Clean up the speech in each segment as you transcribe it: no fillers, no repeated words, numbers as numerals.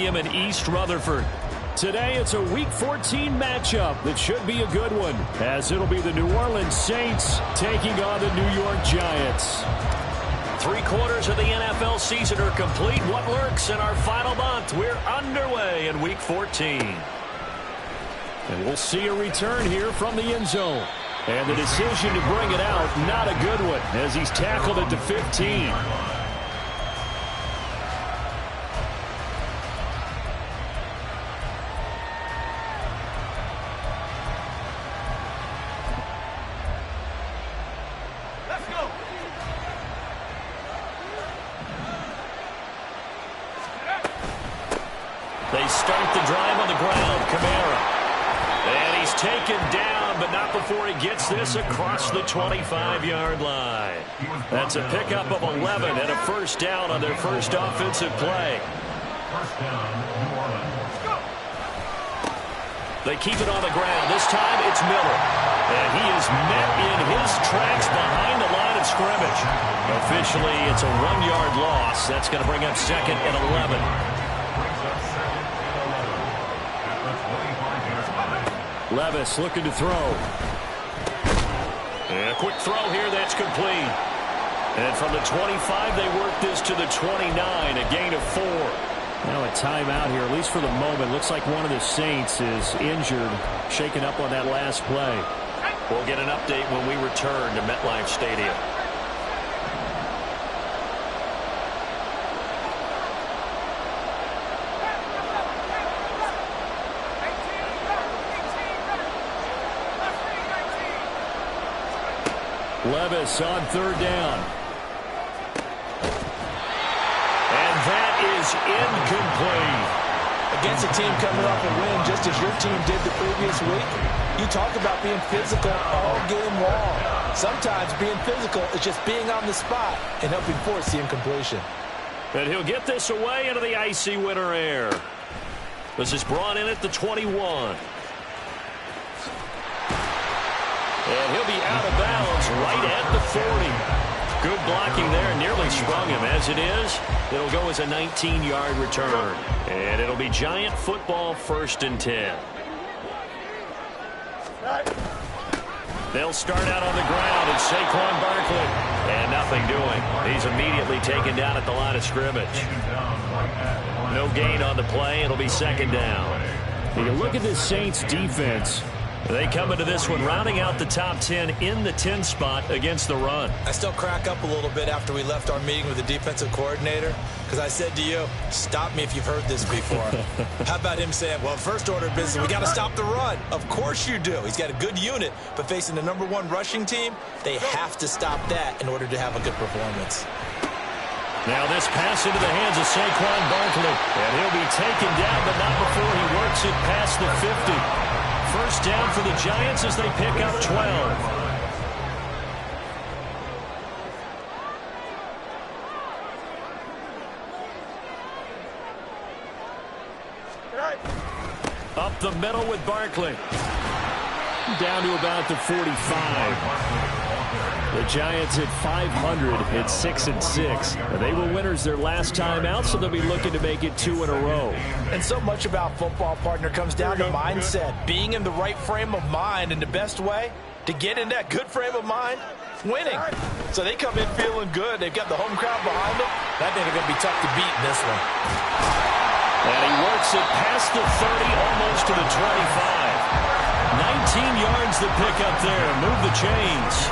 Stadium in East Rutherford. Today, it's a Week 14 matchup that should be a good one, as it'll be the New Orleans Saints taking on the New York Giants. 3/4 of the NFL season are complete. What lurks in our final month? We're underway in Week 14. And we'll see a return here from the end zone. And the decision to bring it out, not a good one, as he's tackled at the 15. They start the drive on the ground. Kamara. And he's taken down, but not before he gets this across the 25-yard line. That's a pickup of 11 and a first down on their first offensive play. They keep it on the ground. This time it's Miller. And he is met in his tracks behind the line of scrimmage. Officially, it's a 1-yard loss. That's going to bring up second and 11. Levis looking to throw. And a quick throw here, that's complete. And from the 25, they work this to the 29, a gain of 4. Now a timeout here, at least for the moment. Looks like one of the Saints is injured, shaken up on that last play. We'll get an update when we return to MetLife Stadium. Levis on third down. And that is incomplete. Against a team coming off a win just as your team did the previous week, you talk about being physical all game long. Sometimes being physical is just being on the spot and helping force the incompletion. And he'll get this away into the icy winter air. This is brought in at the 21. And he'll be out of bounds right at the 40. Good blocking there, nearly sprung him. As it is, it'll go as a 19-yard return. And it'll be Giant football, 1st and 10. They'll start out on the ground, and Saquon Barkley. And nothing doing. He's immediately taken down at the line of scrimmage. No gain on the play. It'll be 2nd down. You look at this Saints defense. They come into this one rounding out the top 10 in the 10 spot against the run. I still crack up a little bit after we left our meeting with the defensive coordinator because I said to you, stop me if you've heard this before. How about him saying, well, first order of business, we got to stop the run. Of course you do. He's got a good unit, but facing the #1 rushing team, they have to stop that in order to have a good performance. Now this pass into the hands of Saquon Barkley. And he'll be taken down, but not before he works it past the 50. First down for the Giants as they pick up 12. Up the middle with Barkley. Down to about the 45. The Giants at 500 at 6-6. They were winners their last time out, so they'll be looking to make it 2 in a row. And so much about football, partner, comes down to mindset. Being in the right frame of mind, and the best way to get in that good frame of mind, winning. So they come in feeling good. They've got the home crowd behind them. I think they're going to be tough to beat in this one. And he works it past the 30, almost to the 25. 19 yards the pick up there. Move the chains.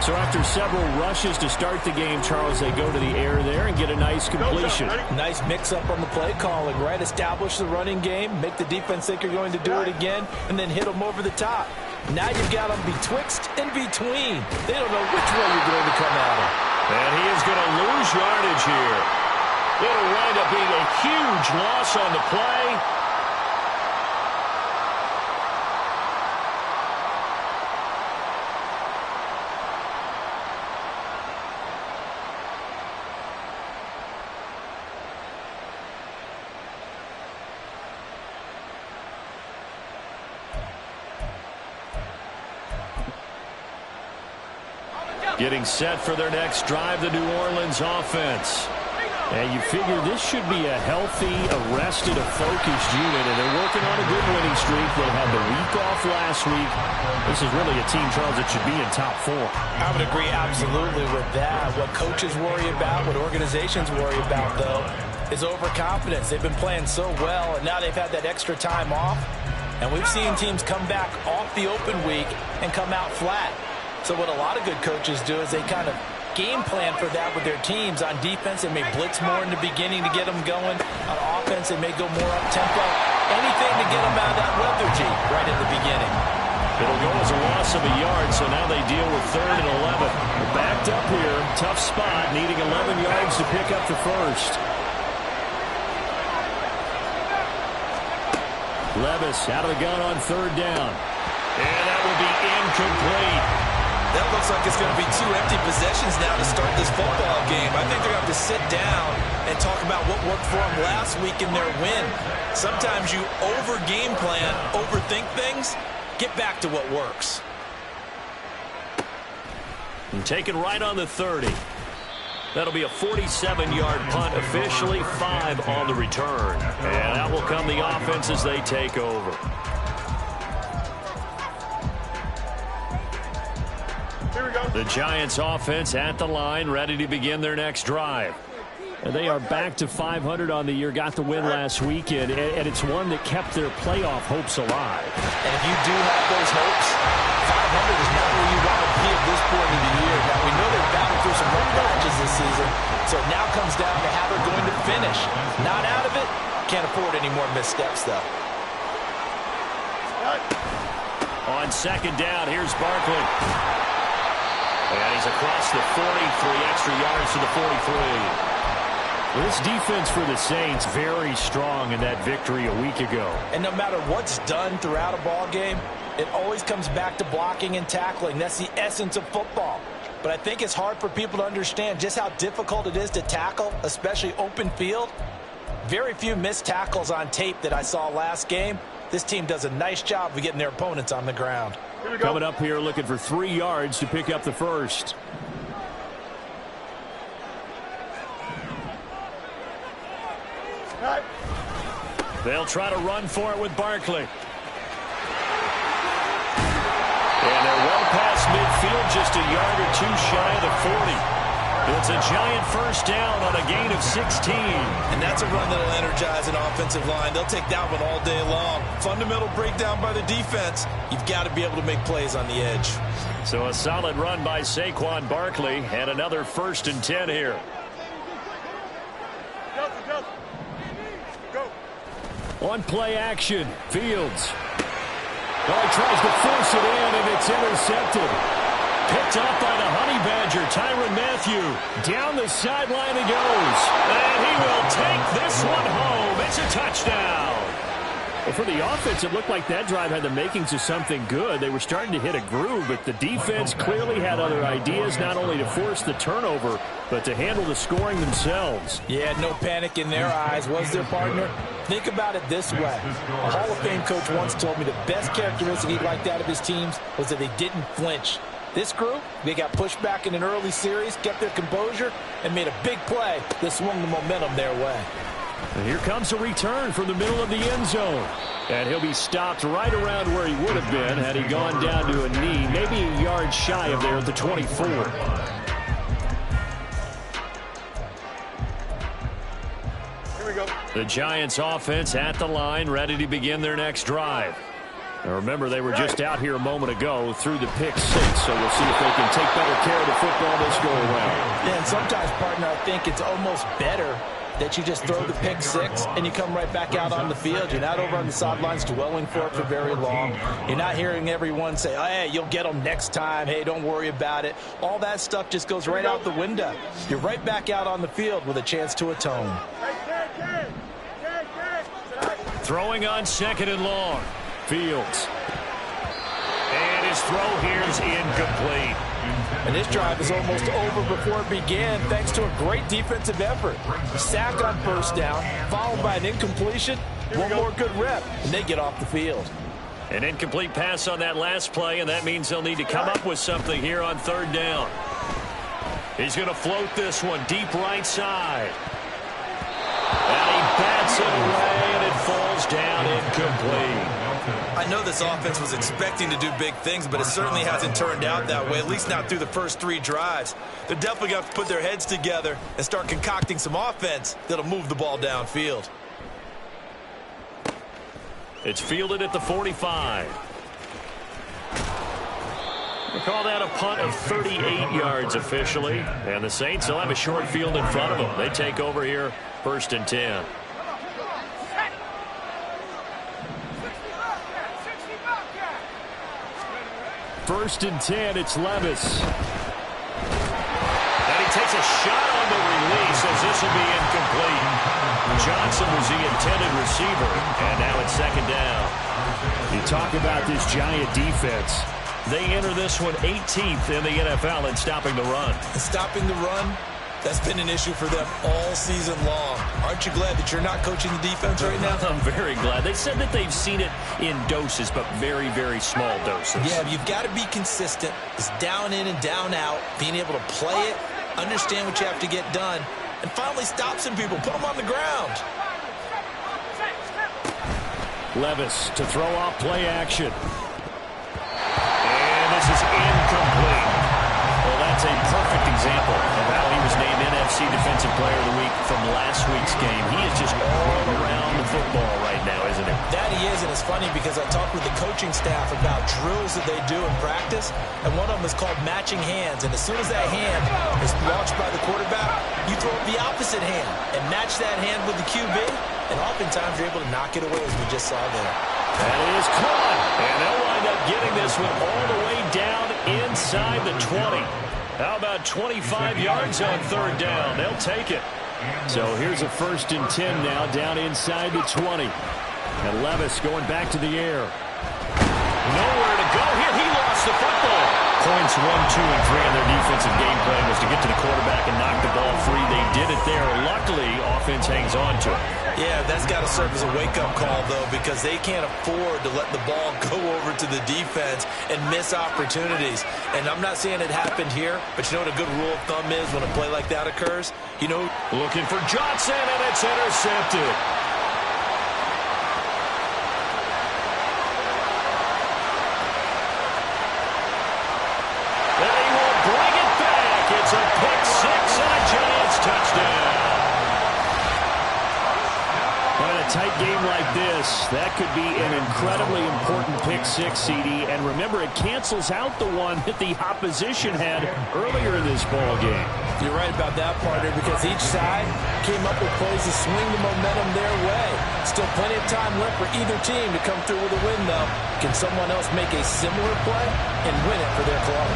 So after several rushes to start the game, Charles, they go to the air there and get a nice completion. Nice mix-up on the play calling, right? Establish the running game, make the defense think you're going to do it again, and then hit them over the top. Now you've got them betwixt and between. They don't know which way you're going to come at them. And he is going to lose yardage here. It'll wind up being a huge loss on the play. Getting set for their next drive, the New Orleans offense. And you figure this should be a healthy, arrested, a focused unit, and they're working on a good winning streak. They had the week off last week. This is really a team, Charles, that should be in top 4. I would agree absolutely with that. What coaches worry about, what organizations worry about, though, is overconfidence. They've been playing so well, and now they've had that extra time off. And we've seen teams come back off the open week and come out flat. So what a lot of good coaches do is they kind of game plan for that with their teams. On defense, they may blitz more in the beginning to get them going. On offense, they may go more up-tempo. Anything to get them out of that lethargy right in the beginning. It'll go as a loss of a yard, so now they deal with 3rd and 11. They're backed up here. Tough spot, needing 11 yards to pick up the first. Levis out of the gun on 3rd down. And that will be incomplete. That looks like it's going to be 2 empty possessions now to start this football game. I think they're going to have to sit down and talk about what worked for them last week in their win. Sometimes you over-game plan, overthink things. Get back to what works. And taken right on the 30. That'll be a 47-yard punt, officially 5 on the return. And that will come the offense as they take over. The Giants offense at the line, ready to begin their next drive. And they are back to 500 on the year, got the win last weekend, and it's one that kept their playoff hopes alive. And if you do have those hopes, 500 is not where you want to be at this point of the year. Now, we know they've battled through some rough patches this season, so it now comes down to how they're going to finish. Not out of it, can't afford any more missteps, though. On 2nd down, here's Barkley. And he's across the 40, 3 extra yards to the 43. Well, this defense for the Saints very strong in that victory a week ago. And no matter what's done throughout a ball game, it always comes back to blocking and tackling. That's the essence of football. But I think it's hard for people to understand just how difficult it is to tackle, especially open field. Very few missed tackles on tape that I saw last game. This team does a nice job of getting their opponents on the ground. Coming up here looking for 3 yards to pick up the first. They'll try to run for it with Barkley. And they're well past midfield, just a yard or 2 shy of the 40. It's a giant first down on a gain of 16. And that's a run that'll energize an offensive line. They'll take that one all day long. Fundamental breakdown by the defense. You've got to be able to make plays on the edge. So a solid run by Saquon Barkley and another 1st and 10 here. On play action, Fields. Well, he tries to force it in, and it's intercepted. Picked up by the Honey Badger, Tyrann Mathieu. Down the sideline he goes. And he will take this one home. It's a touchdown. Well, for the offense, it looked like that drive had the makings of something good. They were starting to hit a groove, but the defense clearly had other ideas, not only to force the turnover, but to handle the scoring themselves. Yeah, no panic in their eyes, was their partner? Think about it this way. A Hall of Fame coach once told me the best characteristic he liked out of his teams was that they didn't flinch. This group, they got pushed back in an early series, kept their composure, and made a big play that swung the momentum their way. And here comes a return from the middle of the end zone. And he'll be stopped right around where he would have been had he gone down to a knee, maybe a yard shy of there at the 24. Here we go. The Giants offense at the line, ready to begin their next drive. Now remember, they were just out here a moment ago through the pick 6, so we'll see if they can take better care of the football this go around. Yeah, and sometimes, partner, I think it's almost better that you just throw the pick 6 and you come right back out on the field. You're not over on the sidelines dwelling for it for very long. You're not hearing everyone say, oh, hey, you'll get them next time. Hey, don't worry about it. All that stuff just goes right out the window. You're right back out on the field with a chance to atone. Throwing on 2nd and long. Fields. And his throw here is incomplete. And this drive is almost over before it began thanks to a great defensive effort. Sack on 1st down, followed by an incompletion. One more good rep, and they get off the field. An incomplete pass on that last play, and that means they'll need to come up with something here on 3rd down. He's going to float this one deep right side. And he bats it away, and it falls down incomplete. I know this offense was expecting to do big things, but it certainly hasn't turned out that way, at least not through the first 3 drives. They're definitely going to have to put their heads together and start concocting some offense that'll move the ball downfield. It's fielded at the 45. We'll call that a punt of 38 yards officially. And the Saints will have a short field in front of them. They take over here, 1st and 10. First and 10, it's Levis. And he takes a shot on the release as this will be incomplete. Johnson was the intended receiver, and now it's 2nd down. You talk about this Giant defense. They enter this one 18th in the NFL in stopping the run. Stopping the run, that's been an issue for them all season long. Aren't you glad that you're not coaching the defense right now? I'm very glad. They said that they've seen it in doses, but very, very small doses. Yeah, you've got to be consistent. It's down in and down out, being able to play it, understand what you have to get done, and finally stop some people, put them on the ground. Levis to throw off play action. And this is incomplete. Well, that's a perfect example of how he was named NFC Defensive Player of the Week from last week's game. He is just all around the football right now, isn't he? That he is, and it's funny because I talked with the coaching staff about drills that they do in practice, and one of them is called matching hands. And as soon as that hand is launched by the quarterback, you throw up the opposite hand and match that hand with the QB, and oftentimes you're able to knock it away, as we just saw there. That is caught, and they'll wind up getting this one all the way down inside the 20. How about 25 yards on 3rd down? They'll take it. So here's a 1st and 10 now, down inside the 20. And Levis going back to the air. Nowhere to go here. He lost the football. Points 1, 2, and 3 on their defensive game plan was to get to the quarterback and knock the ball free. They did it there. Luckily, offense hangs on to it. Yeah, that's got to serve as a wake-up call, though, because they can't afford to let the ball go over to the defense and miss opportunities. And I'm not saying it happened here, but you know what a good rule of thumb is when a play like that occurs? You know, looking for Johnson, and it's intercepted. They will bring it back. It's a pick 6 and a Giants touchdown. In a tight game like this, that could be an incredibly important pick 6, CD. And remember, it cancels out the one that the opposition had earlier in this ball game. You're right about that, partner, because each side came up with plays to swing the momentum their way. Still plenty of time left for either team to come through with a win, though. Can someone else make a similar play and win it for their club?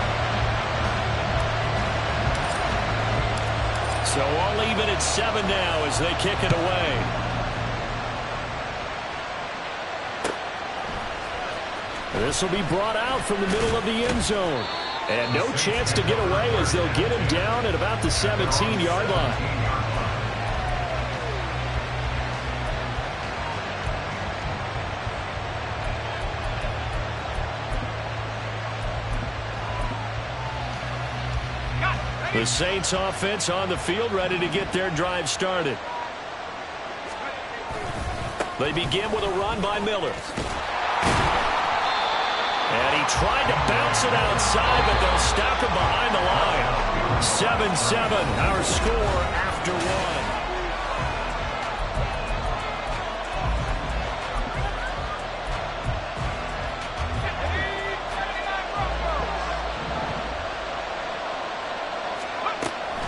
So all even at 7 now as they kick it away. This will be brought out from the middle of the end zone. And no chance to get away as they'll get him down at about the 17-yard line. The Saints offense on the field, ready to get their drive started. They begin with a run by Miller. And he tried to bounce it outside, but they'll stop him behind the line. 7-7, our score after 1.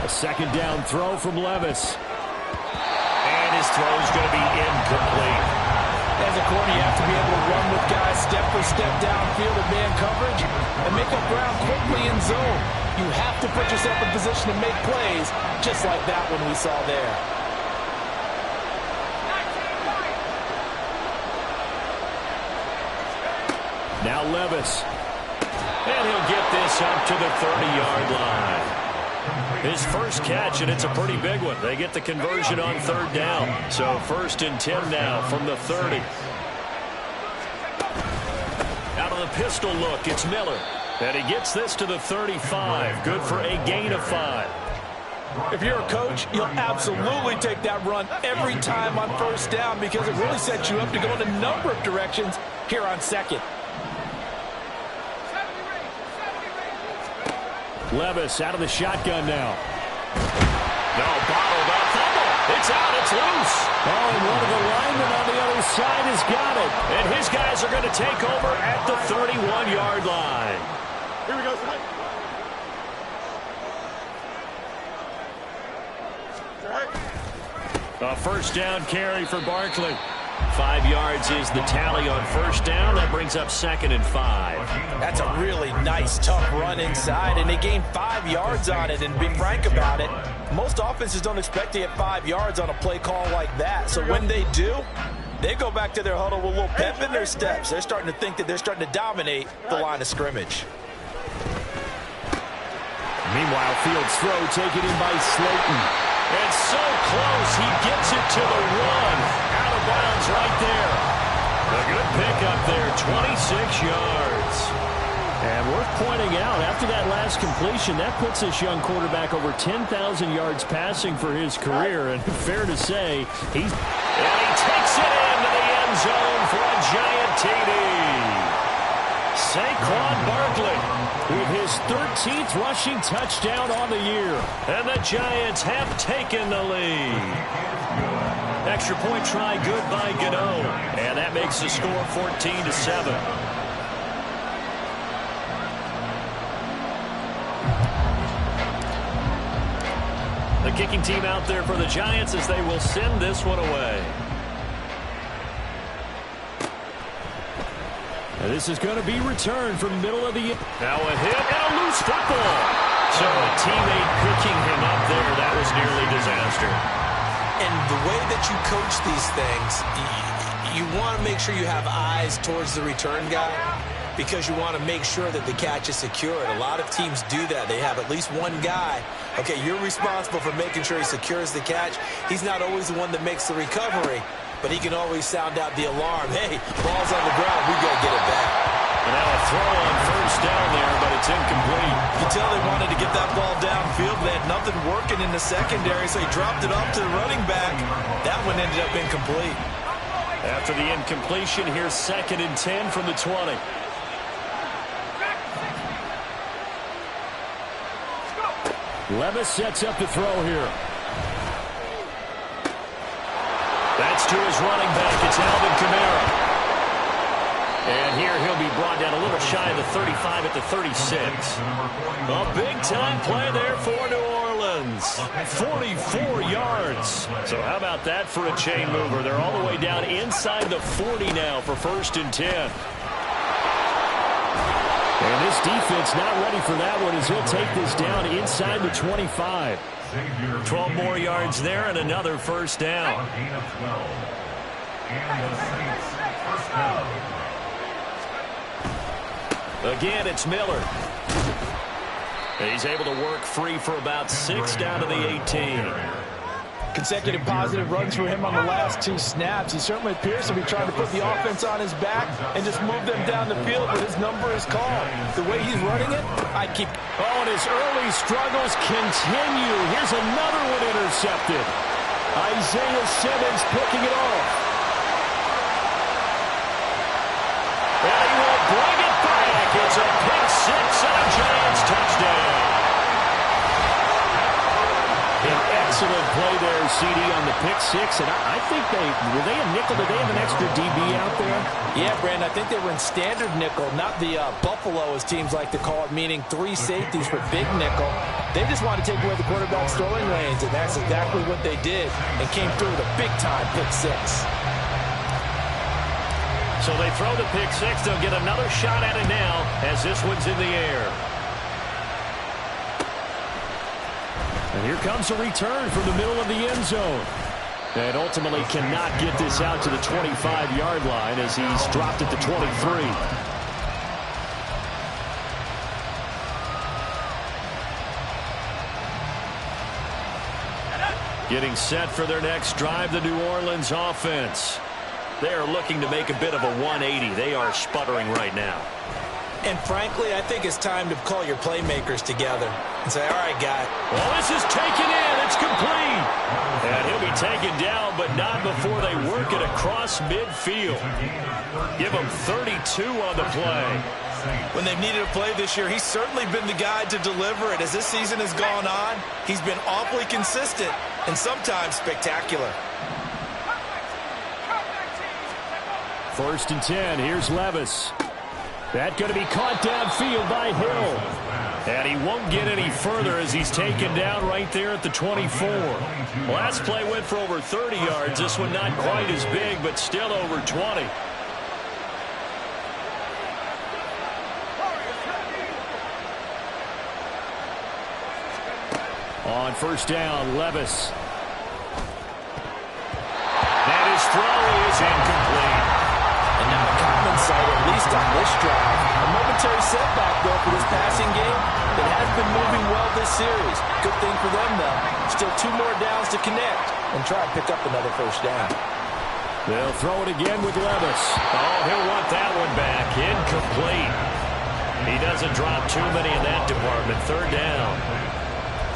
A 2nd down throw from Levis. And his throw is going to be incomplete. As a corner, you have to be able to run with guys step for step downfield in man coverage and make up ground quickly in zone. You have to put yourself in position to make plays, just like that one we saw there. Now Levis. And he'll get this up to the 30-yard line. His first catch, and it's a pretty big one. They get the conversion on 3rd down. So 1st and 10 now from the 30. Out of the pistol look, it's Miller. And he gets this to the 35. Good for a gain of 5. If you're a coach, you'll absolutely take that run every time on first down because it really sets you up to go in a number of directions here on second. Levis out of the shotgun now. No, bottled up. Fumble. It's out. It's loose. Oh, and one of the linemen on the other side has got it. And his guys are going to take over at the 31-yard line. Here we go, son. A first down carry for Barkley. 5 yards is the tally on first down. That brings up 2nd and 5. That's a really nice, tough run inside, and they gained 5 yards on it. And to be frank about it, most offenses don't expect to get 5 yards on a play call like that. So when they do, they go back to their huddle with a little pep in their steps. They're starting to think that they're starting to dominate the line of scrimmage. Meanwhile, Fields' throw taken in by Slayton. And so close, he gets it to the one. Out of bounds right there. A good pickup there, 26 yards. And worth pointing out, after that last completion, that puts this young quarterback over 10,000 yards passing for his career. And fair to say, and he takes it into the end zone for a giant TD. Saquon Barkley with his 13th rushing touchdown on the year. And the Giants have taken the lead. Extra point try good by Gano. And that makes the score 14-7. The kicking team out there for the Giants as they will send this one away. And this is going to be returned from middle of the... Now a hit and a loose football. So a teammate picking him up there, that was nearly disaster. And the way that you coach these things, you want to make sure you have eyes towards the return guy because you want to make sure that the catch is secured. A lot of teams do that. They have at least one guy. Okay, you're responsible for making sure he secures the catch. He's not always the one that makes the recovery, but he can always sound out the alarm. Hey, ball's on the ground. We got to get it back. And now a throw on first down there, but it's incomplete. You can tell they wanted to get that ball downfield. They had nothing working in the secondary, so he dropped it off to the running back. That one ended up incomplete. After the incompletion, here's 2nd and 10 from the 20. Levis sets up the throw here. That's to his running back. It's Alvin Kamara. And here he'll be brought down a little shy of the 35 at the 36. A big-time play there for New Orleans. 44 yards. So how about that for a chain mover? They're all the way down inside the 40 now for 1st and 10. And this defense not ready for that one as he'll take this down inside the 25. 12 more yards there and another first down. Again, it's Miller. He's able to work free for about 6 down to the 18. Consecutive positive runs for him on the last 2 snaps. He certainly appears to be trying to put the offense on his back and just move them down the field, but his number is called. The way he's running it, I'd keep... Oh, and his early struggles continue. Here's another one intercepted. Isaiah Simmons picking it off. And he will bring it back. It's a pick 6 and a Giants touchdown. An excellent play there, CD, on the pick 6. And I think were they a nickel? Did they have an extra DB out there? Yeah, Brandon, I think they were in standard nickel, not the Buffalo, as teams like to call it, meaning 3 safeties for big nickel. They just wanted to take away the quarterback's throwing lanes, and that's exactly what they did and came through with a big-time pick 6. So they throw the pick 6. They'll get another shot at it now as this one's in the air. And here comes a return from the middle of the end zone. And ultimately cannot get this out to the 25-yard line as he's dropped at the 23. Getting set for their next drive, the New Orleans offense. They are looking to make a bit of a 180. They are sputtering right now. And frankly, I think it's time to call your playmakers together and say, all right, guy. Well, this is taken in. It's complete. And he'll be taken down, but not before they work it across midfield. Give him 32 on the play. When they've needed a play this year, he's certainly been the guy to deliver it. As this season has gone on, he's been awfully consistent and sometimes spectacular. 1st and 10. Here's Levis. That going to be caught downfield by Hill. And he won't get any further as he's taken down right there at the 24. Last play went for over 30 yards. This one not quite as big, but still over 20. On 1st down, Levis. And his throw is incomplete. And now a common sight, at least on this drive. A momentary setback, though, for this passing game that has been moving well this series. Good thing for them, though. Still 2 more downs to connect and try and pick up another 1st down. They'll throw it again with Levis. Oh, he'll want that one back. Incomplete. He doesn't drop too many in that department. 3rd down.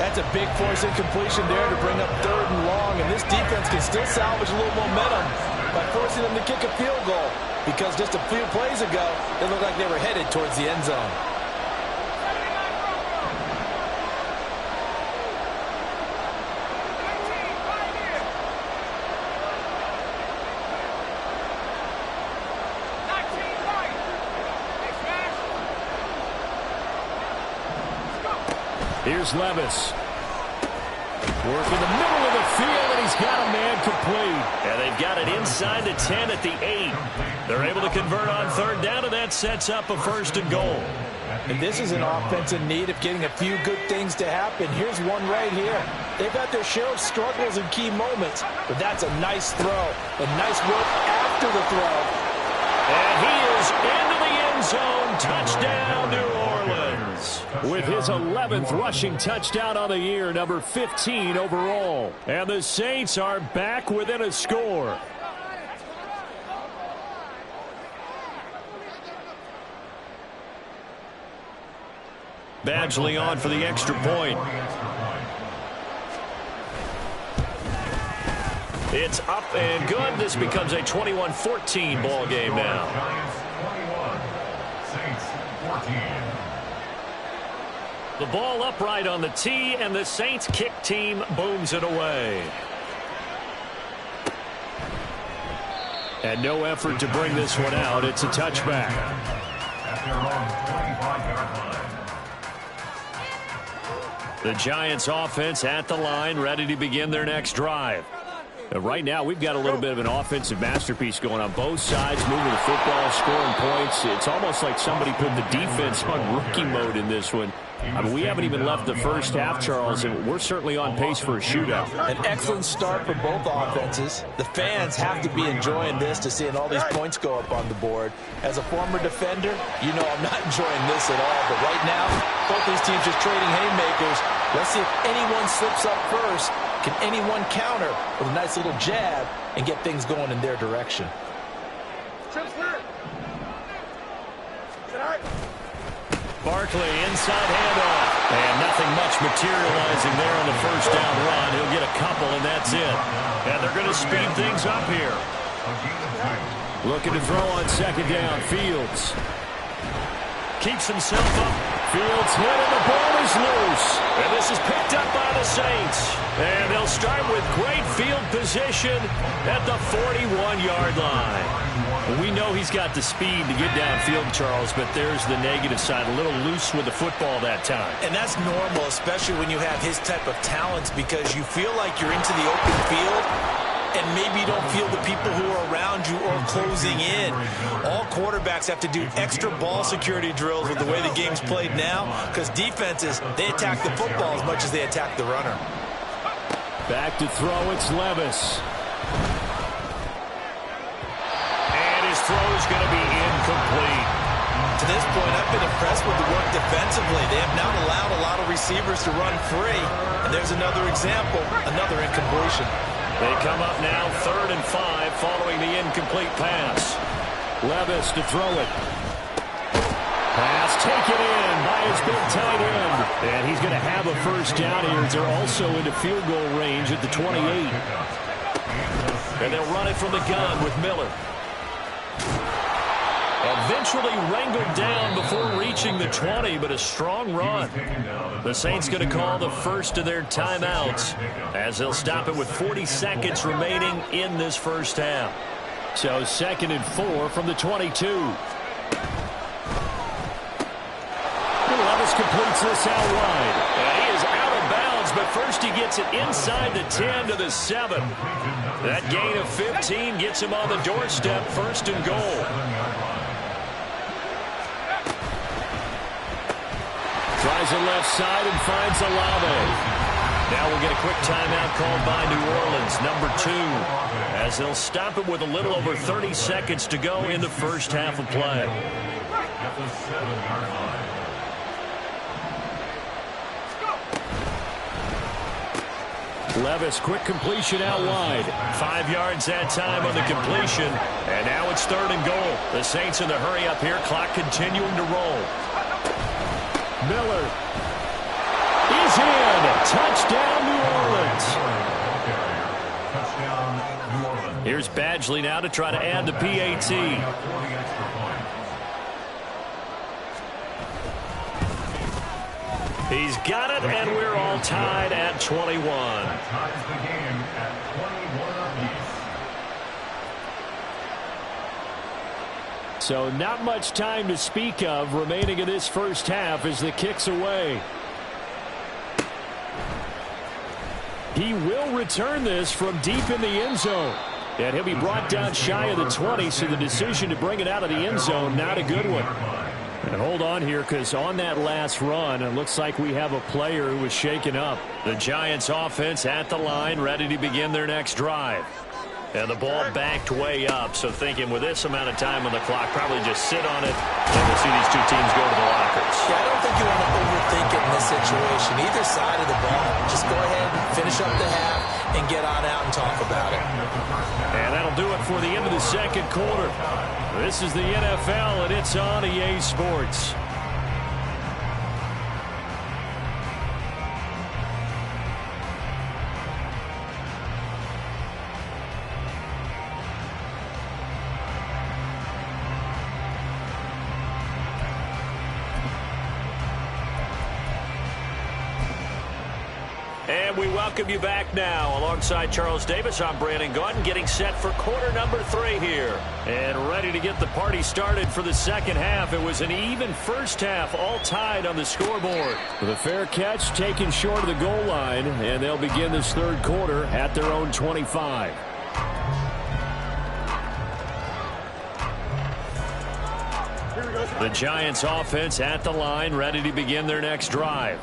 That's a big force incompletion there to bring up 3rd and long, and this defense can still salvage a little momentum by forcing them to kick a field goal, because just a few plays ago, it looked like they were headed towards the end zone. Here's Levis. Work in the middle of the field, and he's got a man complete. And they've got it inside the 10 at the 8. They're able to convert on 3rd down, and that sets up a 1st and goal. And this is an offense in need of getting a few good things to happen. Here's one right here. They've had their share of struggles in key moments, but that's a nice throw. And nice work after the throw. And he is into the end zone. Touchdown, New Orleans. With his 11th rushing touchdown on the year, number 15 overall. And the Saints are back within a score. Badgley on for the extra point. It's up and good. This becomes a 21-14 ball game now. The ball upright on the tee, and the Saints kick team booms it away. And no effort to bring this one out. It's a touchback. The Giants offense at the line, ready to begin their next drive. Right now, we've got a little bit of an offensive masterpiece going on both sides, moving the football, scoring points. It's almost like somebody put the defense on rookie mode in this one. I mean, we haven't even left the first half, Charles, and we're certainly on pace for a shootout. An excellent start for both offenses. The fans have to be enjoying this to seeing all these points go up on the board. As a former defender, you know I'm not enjoying this at all. But right now, both these teams just trading haymakers. Let's see if anyone slips up first. Can anyone counter with a nice little jab and get things going in their direction? Barkley, inside handoff. And nothing much materializing there on the 1st down run. He'll get a couple, and that's it. And they're going to speed things up here. Looking to throw on 2nd down. Fields keeps himself up. Fields hit, and the ball is loose. And this is picked up by the Saints. And they'll start with great field position at the 41-yard line. We know he's got the speed to get downfield, Charles, but there's the negative side. A little loose with the football that time. And that's normal, especially when you have his type of talents, because you feel like you're into the open field, and maybe you don't feel the people who are around you or closing in. All quarterbacks have to do extra ball security drills with the way the game's played now, because defenses, they attack the football as much as they attack the runner. Back to throw, it's Levis. And his throw is going to be incomplete. To this point, I've been impressed with the work defensively. They have not allowed a lot of receivers to run free. And there's another example, another incompletion. They come up now 3rd and 5 following the incomplete pass. Levis to throw it. Pass taken in by his big tight end. And he's going to have a first down here. They're also into field goal range at the 28. And they'll run it from the gun with Miller. Eventually wrangled down before reaching the 20, but a strong run. The Saints going to call the first of their timeouts as they'll stop it with 40 seconds remaining in this first half. So 2nd and 4 from the 22. Levis completes this out wide. And he is out of bounds, but first he gets it inside the 10 to the 7. That gain of 15 gets him on the doorstep, 1st and goal. Tries the left side and finds Olave. Now we'll get a quick timeout called by New Orleans, number 2, as they'll stop it with a little over 30 seconds to go in the first half of play. Levis, quick completion out wide. 5 yards that time on the completion. And now it's 3rd and goal. The Saints in the hurry up here. Clock continuing to roll. Miller is in. Touchdown, New Orleans. Here's Badgley now to try to add the PAT. He's got it, and we're all tied at 21. So not much time to speak of remaining in this first half as the kick's away. He will return this from deep in the end zone. And he'll be brought down shy of the 20, so the decision to bring it out of the end zone, not a good one. And hold on here, because on that last run, it looks like we have a player who was shaken up. The Giants offense at the line, ready to begin their next drive. And the ball backed way up, so thinking with this amount of time on the clock, probably just sit on it, and we'll see these two teams go to the lockers. Yeah, I don't think you want to overthink it in this situation. Either side of the ball, just go ahead and finish up the half and get on out and talk about it. And that'll do it for the end of the second quarter. This is the NFL, and it's on EA Sports. And we welcome you back now. Alongside Charles Davis, I'm Brandon Gaudin, getting set for quarter number 3 here. And ready to get the party started for the second half. It was an even first half, all tied on the scoreboard. With a fair catch taken short of the goal line, and they'll begin this third quarter at their own 25. The Giants offense at the line, ready to begin their next drive.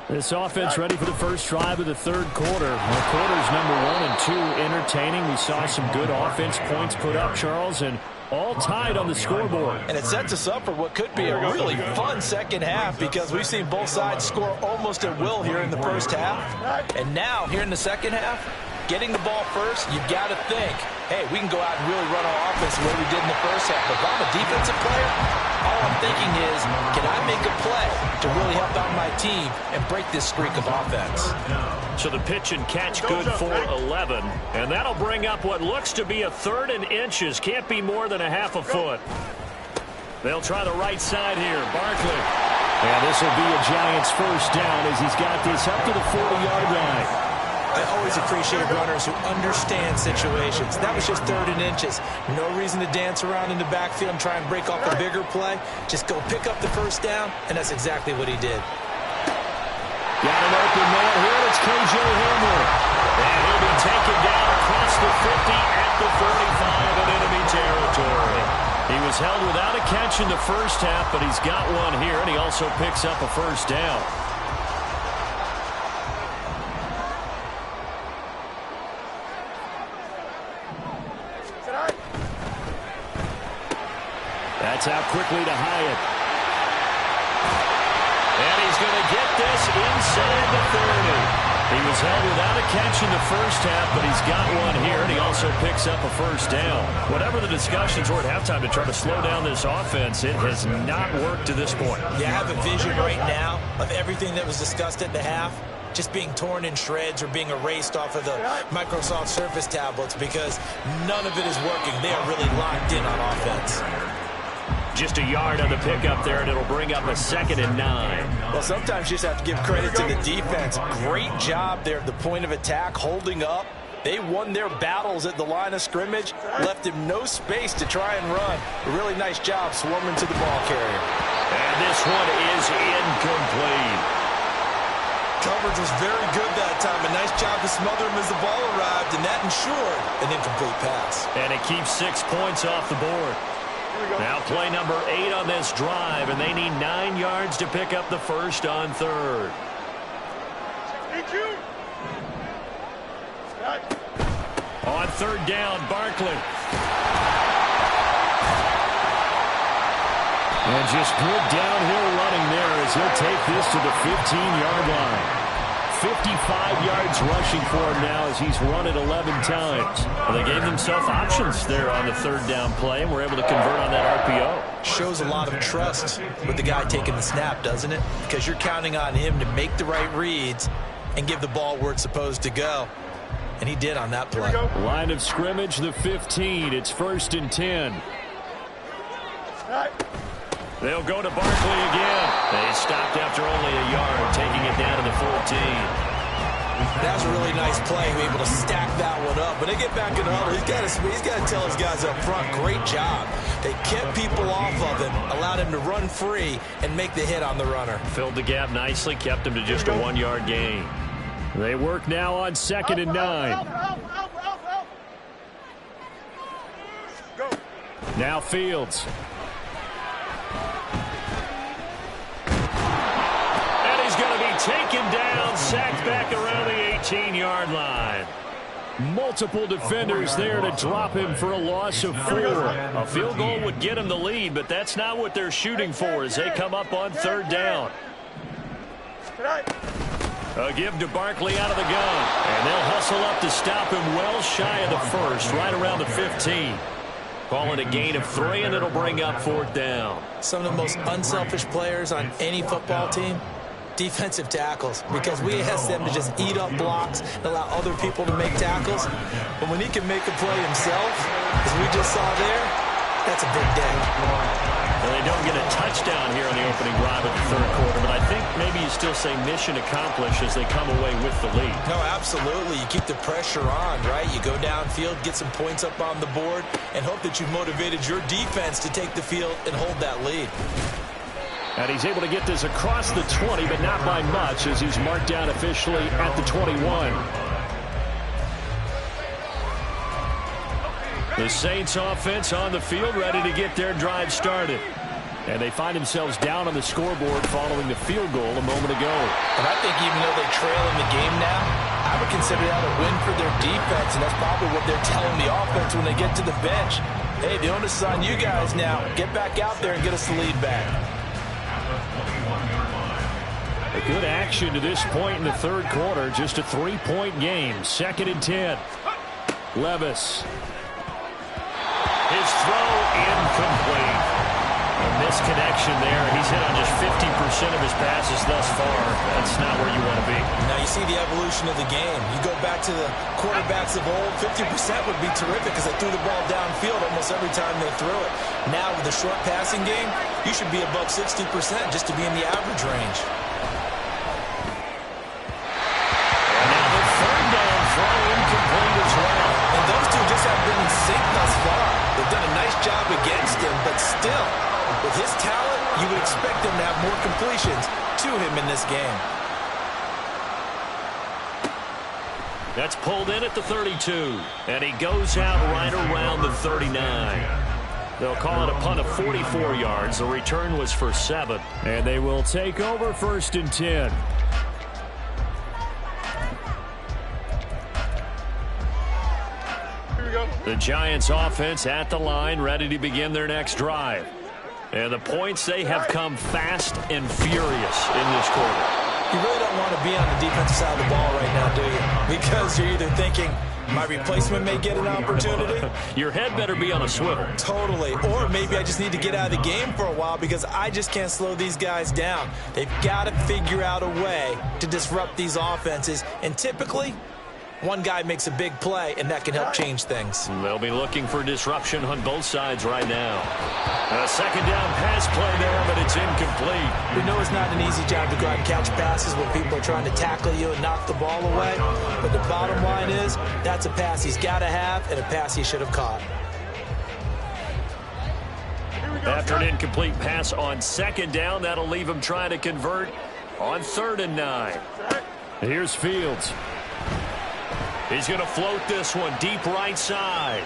This offense ready for the first drive of the third quarter. Well, quarters number 1 and 2 entertaining. We saw some good offense points put up, Charles, and all tied on the scoreboard. And it sets us up for what could be a really fun second half, because we've seen both sides score almost at will here in the first half. And now, here in the second half, getting the ball first, you've got to think, hey, we can go out and really run our offense the way we did in the first half. But if I'm a defensive player, all I'm thinking is, can I make a play to really help out my team and break this streak of offense? So the pitch and catch good for 11. And that'll bring up what looks to be a 3rd and inches. Can't be more than a half a foot. They'll try the right side here. Barkley. And this will be a Giants first down as he's got this up to the 40-yard line. I always appreciate runners who understand situations. That was just 3rd and inches. No reason to dance around in the backfield and try and break off a bigger play. Just go pick up the first down, and that's exactly what he did. Got an open man here. It's K.J. Hamler. And he'll be taken down across the 50 at the 45 in enemy territory. He was held without a catch in the first half, but he's got one here, and he also picks up a first down. That's out quickly to Hyatt. And he's going to get this inside the 30. He was held without a catch in the first half, but he's got one here, and he also picks up a first down. Whatever the discussions were at halftime to try to slow down this offense, it has not worked to this point. Yeah, I have a vision right now of everything that was discussed at the half just being torn in shreds or being erased off of the Microsoft Surface tablets because none of it is working. They are really locked in on offense. Just a yard on the pickup there, and it'll bring up a 2nd and 9. Well, sometimes you just have to give credit to the defense. Great job there at the point of attack, holding up. They won their battles at the line of scrimmage, left him no space to try and run. A really nice job swarming to the ball carrier. And this one is incomplete. Coverage was very good that time. A nice job to smother him as the ball arrived, and that ensured an incomplete pass. And it keeps 6 points off the board. Now play number 8 on this drive, and they need 9 yards to pick up the first on 3rd. On 3rd down, Barkley. And just good downhill running there as he'll take this to the 15-yard line. 55 yards rushing for him now as he's run it 11 times. Well, they gave themselves options there on the 3rd down play and were able to convert on that RPO. Shows a lot of trust with the guy taking the snap, doesn't it? Because you're counting on him to make the right reads and give the ball where it's supposed to go. And he did on that play. Line of scrimmage, the 15. It's 1st and 10. They'll go to Barkley again. They stopped after only a yard, taking it down to the 14. That was a really nice play, able to stack that one up. But they get back in the huddle. He's got to tell his guys up front, great job. They kept people off of him, allowed him to run free and make the hit on the runner. Filled the gap nicely, kept him to just a 1-yard gain. They work now on 2nd and 9. Now Fields. And he's going to be taken down, sacked back around the 18-yard line. Multiple defenders there to drop him for a loss of 4. A field goal would get him the lead, but that's not what they're shooting for as they come up on 3rd down. A give to Barkley out of the gun. And they'll hustle up to stop him well shy of the 1st, right around the 15. Calling a gain of 3, and it'll bring up 4th down. Some of the most unselfish players on any football team, defensive tackles, because we ask them to just eat up blocks and allow other people to make tackles. But when he can make a play himself, as we just saw there, that's a big day. Well, they don't get a touchdown here on the opening drive of the 3rd quarter, but I think maybe you still say mission accomplished as they come away with the lead. No, absolutely. You keep the pressure on, right? You go downfield, get some points up on the board, and hope that you've motivated your defense to take the field and hold that lead. And he's able to get this across the 20, but not by much as he's marked down officially at the 21. The Saints offense on the field, ready to get their drive started. And they find themselves down on the scoreboard following the field goal a moment ago. And I think even though they trail in the game now, I would consider that a win for their defense, and that's probably what they're telling the offense when they get to the bench. Hey, the onus is on you guys now. Get back out there and get us the lead back. A good action to this point in the 3rd quarter. Just a 3-point game. 2nd and 10. Levis. His throw incomplete. A misconnection there. He's hit on just 50% of his passes thus far. That's not where you want to be. Now you see the evolution of the game. You go back to the quarterbacks of old, 50% would be terrific because they threw the ball downfield almost every time they threw it. Now with the short passing game, you should be above 60% just to be in the average range. And now the 3rd down throw incomplete as well. And those two just have been in sync thus far. They've done a nice job against him, but still, with his talent, you would expect him to have more completions to him in this game. That's pulled in at the 32, and he goes out right around the 39. They'll call it a punt of 44 yards. The return was for 7, and they will take over 1st and 10. The Giants offense at the line, ready to begin their next drive. And the points, they have come fast and furious in this quarter. You really don't want to be on the defensive side of the ball right now, do you? Because you're either thinking, my replacement may get an opportunity. Your head better be on a swivel. Totally. Or maybe I just need to get out of the game for a while because I just can't slow these guys down. They've got to figure out a way to disrupt these offenses. And typically, one guy makes a big play, and that can help change things. They'll be looking for disruption on both sides right now. A second down pass play there, but it's incomplete. We know it's not an easy job to go out and catch passes when people are trying to tackle you and knock the ball away. But the bottom line is, that's a pass he's got to have and a pass he should have caught. After an incomplete pass on second down, that'll leave him trying to convert on 3rd and 9. Here's Fields. He's going to float this one deep right side.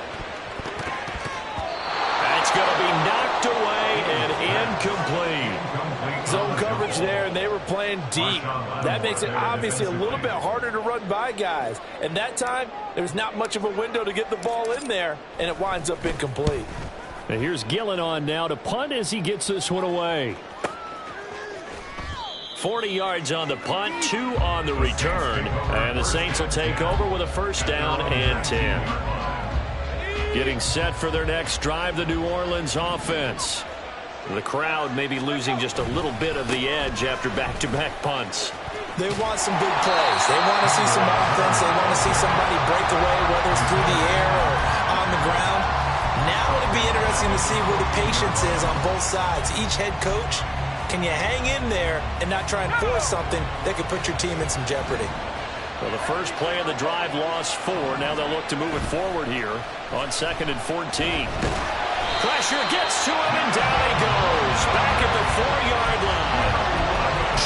That's going to be knocked away and incomplete. Zone coverage there, and they were playing deep. That makes it obviously a little bit harder to run by guys. And that time, there's not much of a window to get the ball in there, and it winds up incomplete. And here's Gillen on now to punt as he gets this one away. 40 yards on the punt, 2 on the return. And the Saints will take over with a 1st down and 10. Getting set for their next drive, the New Orleans offense. The crowd may be losing just a little bit of the edge after back-to-back punts. They want some big plays. They want to see some offense. They want to see somebody break away, whether it's through the air or on the ground. Now it'll be interesting to see where the patience is on both sides. Each head coach, can you hang in there and not try and force something that could put your team in some jeopardy? Well, the first play of the drive lost 4. Now they'll look to move it forward here on 2nd and 14. Pressure gets to him, and down he goes. Back at the 4-yard line.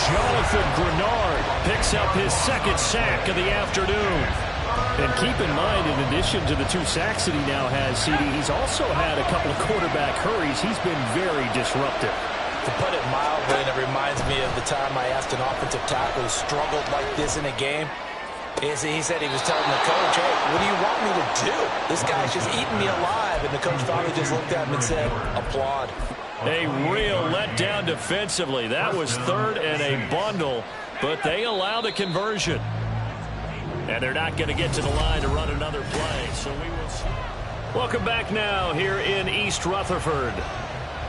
Jonathan Grenard picks up his 2nd sack of the afternoon. And keep in mind, in addition to the 2 sacks that he now has, CD, he's also had a couple of quarterback hurries. He's been very disruptive. To put it mildly, and it reminds me of the time I asked an offensive tackle who struggled like this in a game. He said he was telling the coach, hey, what do you want me to do? This guy's just eating me alive. And the coach finally just looked at him and said, applaud. A real letdown defensively. That was 3rd and a bundle, but they allow the conversion. And they're not going to get to the line to run another play. So we will see. Welcome back now here in East Rutherford.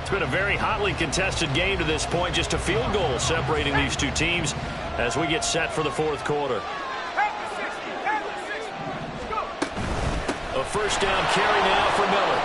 It's been a very hotly contested game to this point. Just a field goal separating these 2 teams as we get set for the 4th quarter. A 1st down carry now for Miller.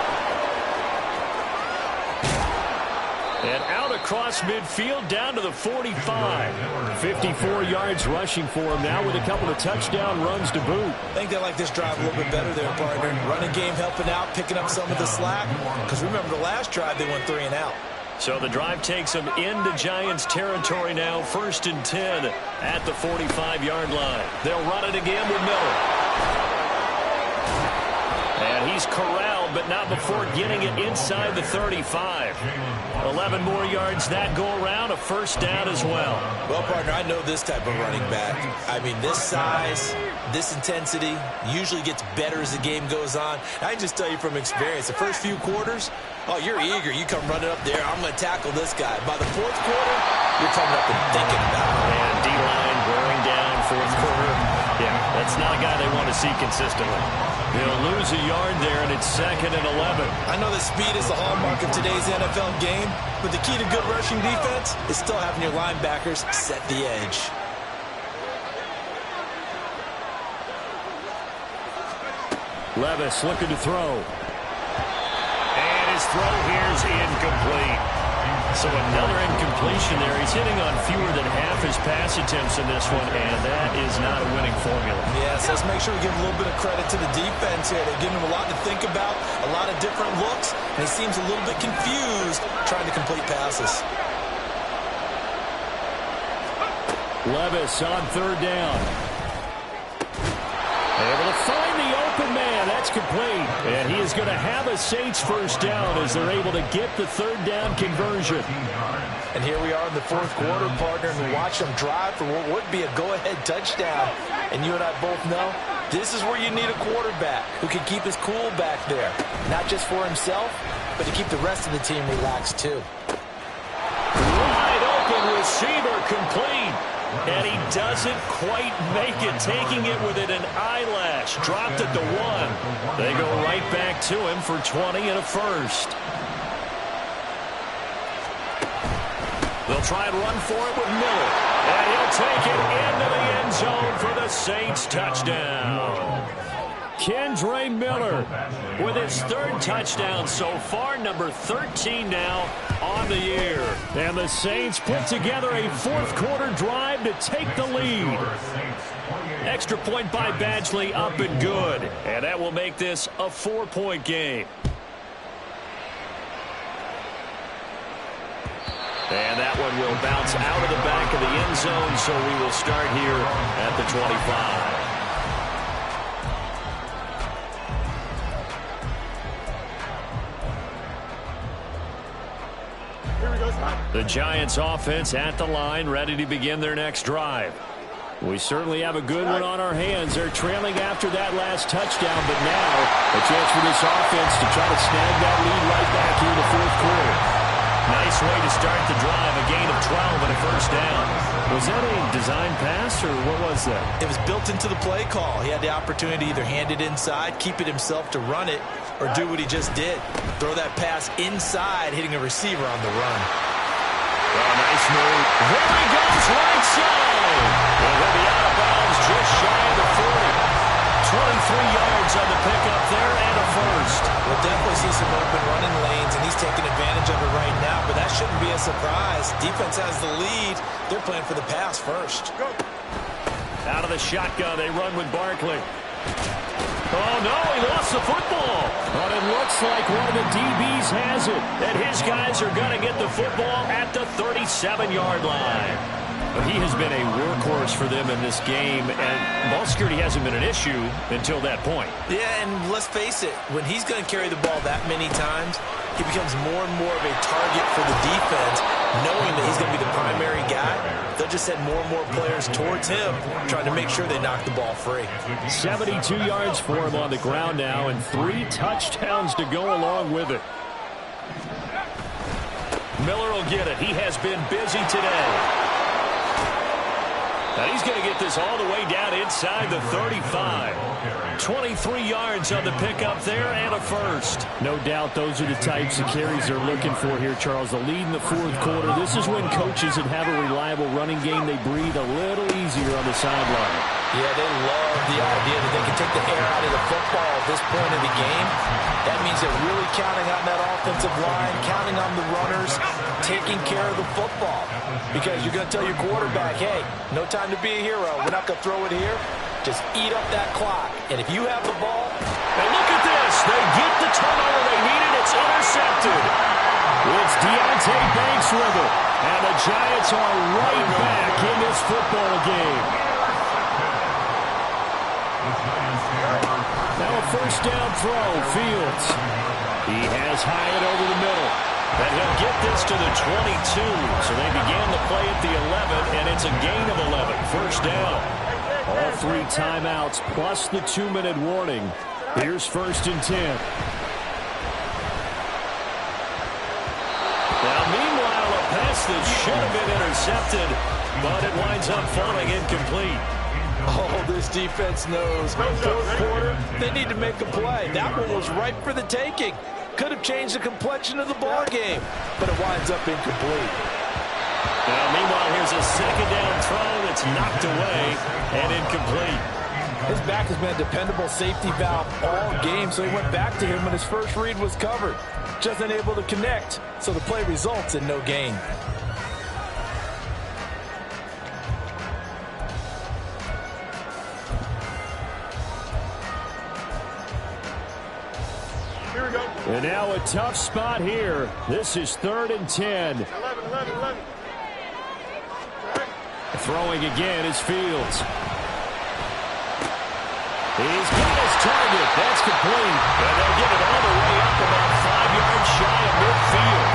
And out across midfield down to the 45. 54 yards rushing for him now with a couple of touchdown runs to boot. I think they like this drive a little bit better there, partner. Running game helping out, picking up some of the slack. Because remember the last drive, they went 3 and out. So the drive takes them into Giants territory now. 1st and 10 at the 45-yard line. They'll run it again with Miller. And he's corralled, but not before getting it inside the 35. 11 more yards that go around, a 1st down as well. Well, partner, I know this type of running back. I mean, this size, this intensity usually gets better as the game goes on. I can just tell you from experience, the first few quarters, oh, you're eager. You come running up there, I'm going to tackle this guy. By the 4th quarter, you're coming up and thinking about it. And D-line wearing down 4th quarter. Yeah, that's not a guy they want to see consistently. They'll lose a yard there, and it's 2nd and 11. I know that speed is the hallmark of today's NFL game, but the key to good rushing defense is still having your linebackers set the edge. Levis looking to throw. And his throw here is incomplete. So another incompletion there. He's hitting on fewer than half his pass attempts in this one, and that is not a winning formula. Yes, let's make sure we give a little bit of credit to the defense here. They're giving him a lot to think about, a lot of different looks, and he seems a little bit confused trying to complete passes. Levis on 3rd down. Able to find the open man. That's complete. And he is going to have a Saints 1st down as they're able to get the 3rd down conversion. And here we are in the 4th quarter, partner, and we watch them drive for what would be a go-ahead touchdown. And you and I both know this is where you need a quarterback who can keep his cool back there. Not just for himself, but to keep the rest of the team relaxed too. Wide open receiver complete. And And he doesn't quite make it, taking it within an eyelash. Dropped at the 1. They go right back to him for 20 and a first. They'll try and run for it with Miller. And he'll take it into the end zone for the Saints touchdown. Kendre Miller with his 3rd touchdown so far, number 13 now on the year. And the Saints put together a 4th quarter drive to take the lead. Extra point by Badgley, up and good. And that will make this a 4-point game. And that one will bounce out of the back of the end zone, so we will start here at the 25. The Giants offense at the line, ready to begin their next drive. We certainly have a good one on our hands. They're trailing after that last touchdown, but now a chance for this offense to try to snag that lead right back here in the 4th quarter. Nice way to start the drive, a gain of 12 and a first down. Was that a design pass, or what was that? It was built into the play call. He had the opportunity to either hand it inside, keep it himself to run it, or do what he just did. Throw that pass inside, hitting a receiver on the run. Oh, nice move. There he goes, right side. And he'll be out of bounds just shy of the 40. 23 yards on the pickup there and a first. We'll definitely see some open running lanes, and he's taking advantage of it right now, but that shouldn't be a surprise. Defense has the lead. They're playing for the pass first. Out of the shotgun, they run with Barkley. Oh, no, he lost the football. But it looks like one of the DBs has it, and his guys are going to get the football at the 37-yard line. But he has been a workhorse for them in this game, and ball security hasn't been an issue until that point. Yeah, and let's face it, when he's going to carry the ball that many times, he becomes more and more of a target for the defense, knowing that he's going to be the primary guy. They'll just send more and more players towards him, trying to make sure they knock the ball free. 72 yards for him on the ground now, and 3 touchdowns to go along with it. Miller will get it. He has been busy today. And he's going to get this all the way down inside the 35. 23 yards on the pickup there and a first. No doubt those are the types of carries they're looking for here, Charles. The lead in the 4th quarter. This is when coaches that have a reliable running game, they breathe a little easier on the sideline. Yeah, they love the idea that they can take the air out of the football at this point in the game. That means they're really counting on that offensive line, counting on the runners, taking care of the football. Because you're going to tell your quarterback, hey, no time to be a hero. We're not going to throw it here. Just eat up that clock. And if you have the ball... And look at this. They get the turnover they needed. It's intercepted. It's Deontay Banks with it. And the Giants are right back in this football game. Now a first down throw, Fields. He has Hyatt over the middle. And he'll get this to the 22. So they began the play at the 11, and it's a gain of 11. First down. All 3 timeouts plus the 2-minute warning. Here's 1st and 10. Now, meanwhile, a pass that should have been intercepted, but it winds up falling incomplete. Oh, this defense knows. 4th quarter, they need to make a play. That one was ripe for the taking. Could have changed the complexion of the ball game, but it winds up incomplete. Now, meanwhile, here's a second down throw that's knocked away and incomplete. His back has been a dependable safety valve all game, so he went back to him when his first read was covered. Just unable to connect, so the play results in no gain. And now a tough spot here. This is 3rd and 10. 11. Throwing again is Fields. He's got his target. That's complete. And they'll get it all the way up about 5 yards shy of midfield.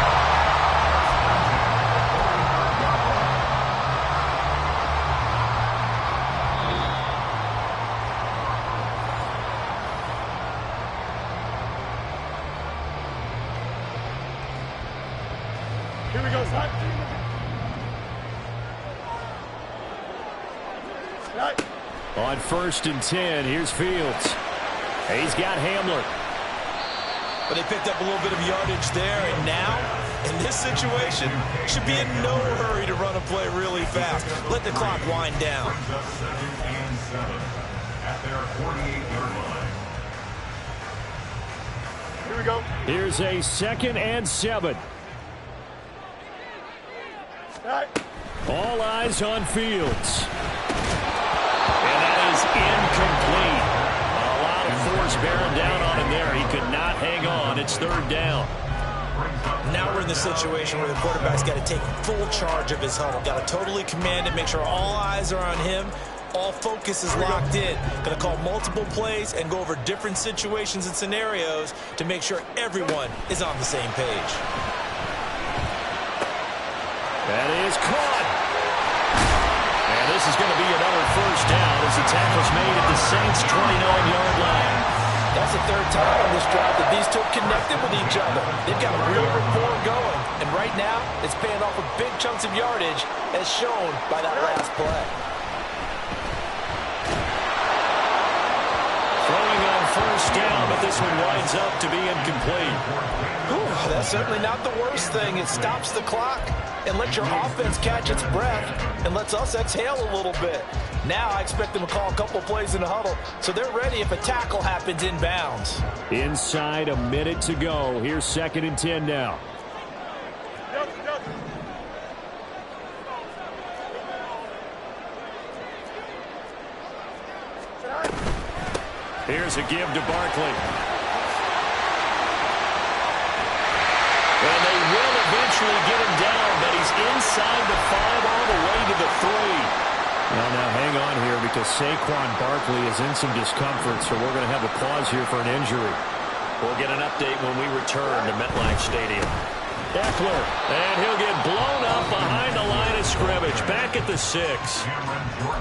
Here we go, son. On 1st and 10, here's Fields. He's got Hamler. But they picked up a little bit of yardage there, and now, in this situation, should be in no hurry to run a play really fast. Let the clock wind down. Here we go. Here's a 2nd and 7. All eyes on Fields. And that is incomplete. A lot of force bearing down on him there. He could not hang on. It's 3rd down. Now we're in the situation where the quarterback's got to take full charge of his huddle. Got to totally command it, make sure all eyes are on him. All focus is locked in. Going to call multiple plays and go over different situations and scenarios to make sure everyone is on the same page. That is caught. And this is going to be another 1st down as the tackle's made at the Saints' 29-yard line. That's the 3rd time on this drive that these two connected with each other. They've got a real rapport going. And right now, it's paying off with big chunks of yardage as shown by that last play. Throwing on 1st down, but this one winds up to be incomplete. Whew, that's certainly not the worst thing. It stops the clock and lets your offense catch its breath and lets us exhale a little bit. Now I expect them to call a couple plays in the huddle so they're ready if a tackle happens inbounds. Inside a minute to go. Here's 2nd and 10 now. Here's a give to Barkley. And they will eventually get him down, but he's inside the 5 all the way to the 3. Well, now hang on here because Saquon Barkley is in some discomfort, so we're going to have a pause here for an injury. We'll get an update when we return to MetLife Stadium. Eckler, and he'll get blown up behind the line of scrimmage, back at the 6.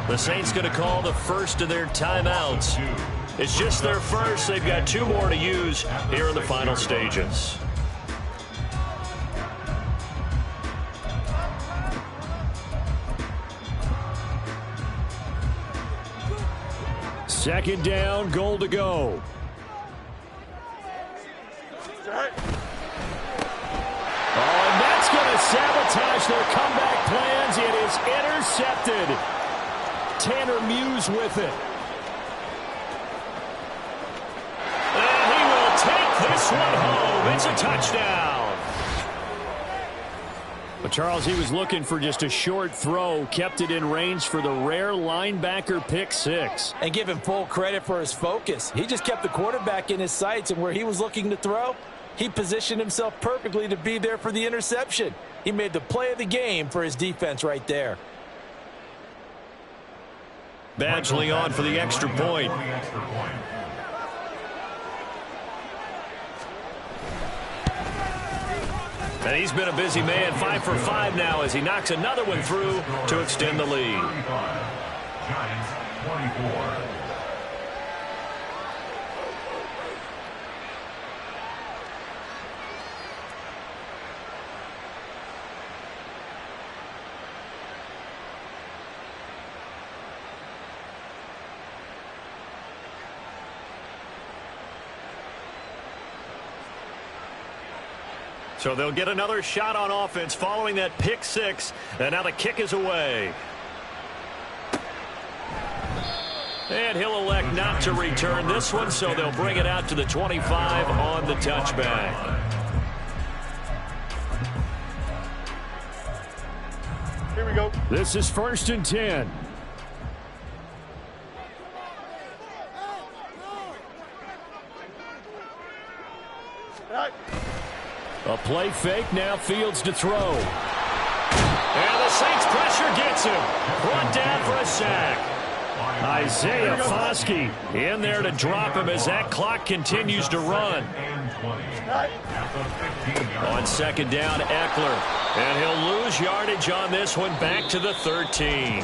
The Saints going to call the first of their timeouts. It's just their first. They've got 2 more to use here in the final stages. Second down, goal to go. Oh, and that's going to sabotage their comeback plans. It is intercepted. Tanner Muse with it. And he will take this one home. It's a touchdown. But Charles, he was looking for just a short throw, kept it in range for the rare linebacker pick 6. And give him full credit for his focus. He just kept the quarterback in his sights, and where he was looking to throw, he positioned himself perfectly to be there for the interception. He made the play of the game for his defense right there. Badgley on for the extra point. And he's been a busy man, 5 for 5 now as he knocks another one through to extend the lead. Giants 24. So they'll get another shot on offense following that pick 6. And now the kick is away. And he'll elect not to return this one, so they'll bring it out to the 25 on the touchback. Here we go. This is 1st and 10. A play fake, now Fields to throw. And the Saints pressure gets him. Brought down for a sack. Isaiah Foskey in there to drop him as that clock continues to run. On 2nd down, Eckler. And he'll lose yardage on this one back to the 13.